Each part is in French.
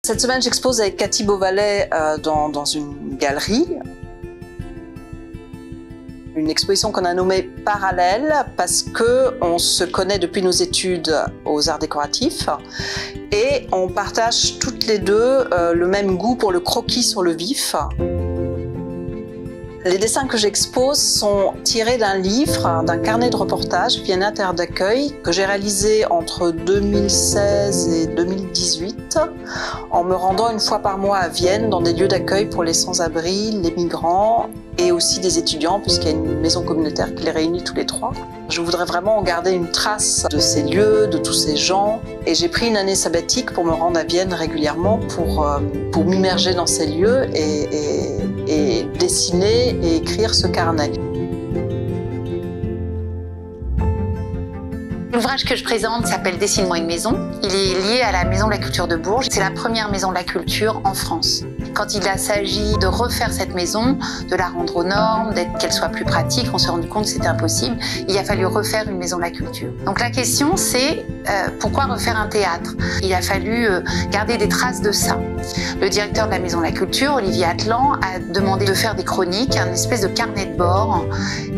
Cette semaine, j'expose avec Cathy Beauvalet dans une galerie. Une exposition qu'on a nommée Parallèle parce qu'on se connaît depuis nos études aux arts décoratifs et on partage toutes les deux le même goût pour le croquis sur le vif. Les dessins que j'expose sont tirés d'un livre, d'un carnet de reportage, Vienna Terre d'accueil, que j'ai réalisé entre 2016 et 2018, en me rendant une fois par mois à Vienne, dans des lieux d'accueil pour les sans-abri, les migrants et aussi des étudiants, puisqu'il y a une maison communautaire qui les réunit tous les trois. Je voudrais vraiment garder une trace de ces lieux, de tous ces gens, et j'ai pris une année sabbatique pour me rendre à Vienne régulièrement pour m'immerger dans ces lieux et dessiner et écrire ce carnet. L'ouvrage que je présente s'appelle Dessine-moi une maison. Il est lié à la Maison de la Culture de Bourges. C'est la première maison de la culture en France. Quand il s'agit de refaire cette maison, de la rendre aux normes, qu'elle soit plus pratique, on s'est rendu compte que c'était impossible. Il a fallu refaire une maison de la culture. Donc la question c'est pourquoi refaire un théâtre? Il a fallu garder des traces de ça. Le directeur de la Maison de la Culture, Olivier Atlan, a demandé de faire des chroniques, un espèce de carnet de bord,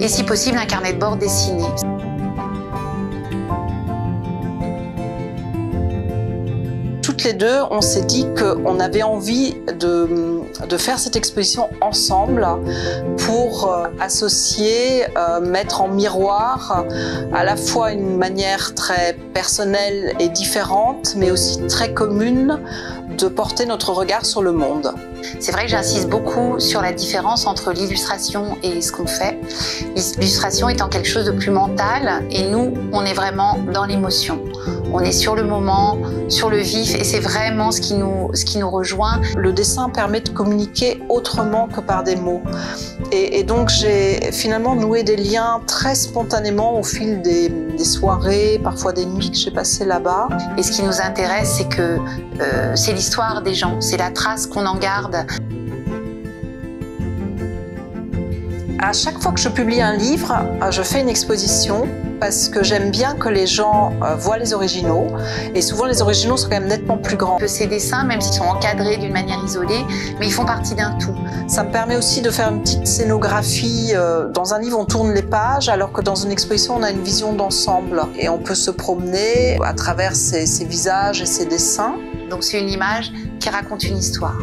et si possible un carnet de bord dessiné. Toutes les deux, on s'est dit qu'on avait envie de faire cette exposition ensemble pour associer, mettre en miroir à la fois une manière très personnelle et différente, mais aussi très commune de porter notre regard sur le monde. C'est vrai que j'insiste beaucoup sur la différence entre l'illustration et ce qu'on fait. L'illustration étant quelque chose de plus mental et nous, on est vraiment dans l'émotion. On est sur le moment, sur le vif et c'est vraiment ce qui nous rejoint. Le dessin permet de communiquer autrement que par des mots. Et donc j'ai finalement noué des liens très spontanément au fil des soirées, parfois des nuits que j'ai passées là-bas. Et ce qui nous intéresse, c'est que c'est l'histoire des gens, c'est la trace qu'on en garde. À chaque fois que je publie un livre, je fais une exposition parce que j'aime bien que les gens voient les originaux et souvent les originaux sont quand même nettement plus grands. Ces dessins, même s'ils sont encadrés d'une manière isolée, mais ils font partie d'un tout. Ça me permet aussi de faire une petite scénographie. Dans un livre, on tourne les pages, alors que dans une exposition, on a une vision d'ensemble et on peut se promener à travers ces visages et ces dessins. Donc c'est une image qui raconte une histoire.